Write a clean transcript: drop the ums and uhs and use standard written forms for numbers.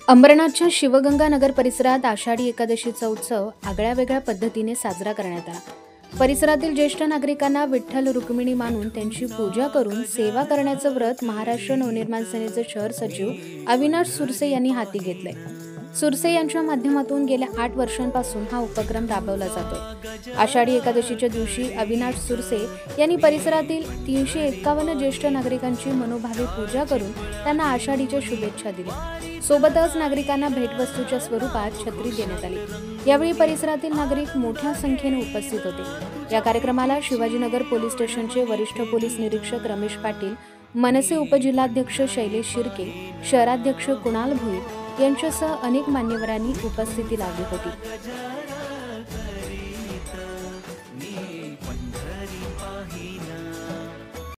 अंबरनाथच्या शिवगंगा नगर परिसरात आषाढी एकादशीचा उत्सव आगळ्या वेगळ्या पद्धतीने साजरा करण्यात आला। परिसरातील ज्येष्ठ नागरिकांना विठ्ठल रुक्मिणी मानून त्यांची पूजा करून सेवा करण्याचं व्रत महाराष्ट्र नवनिर्माण सेनेचे शहर सचिव अविनाश सुरसे यांनी हाती घेतले। सुरसे यांच्या माध्यमातून गेल्या 8 वर्षांपासून हा उपक्रम राबवला जातोय। आषाढी एकादशीच्या दिवशी अविनाश सुरसे यांनी परिसरातील 351 ज्येष्ठ नागरिकांची मनोभावे पूजा करून त्यांना आषाढीच्या शुभेच्छा दिल्या। सोबतच नागरिकांना भेटवस्तूच्या स्वरूपात छत्री देण्यात आली। यावेळी परिसरातील नागरिक मोठ्या संख्येने उपस्थित होते। या कार्यक्रमाला शिवाजीनगर पोलीस स्टेशनचे वरिष्ठ पोलीस निरीक्षक रमेश पाटील, मनसे उपजिल्हाध्यक्ष शैलेश शिर्के, शहराध्यक्ष कुणाल भोईर यांच्यासह अनेक मान्यवरांनी उपस्थिती लावली होती।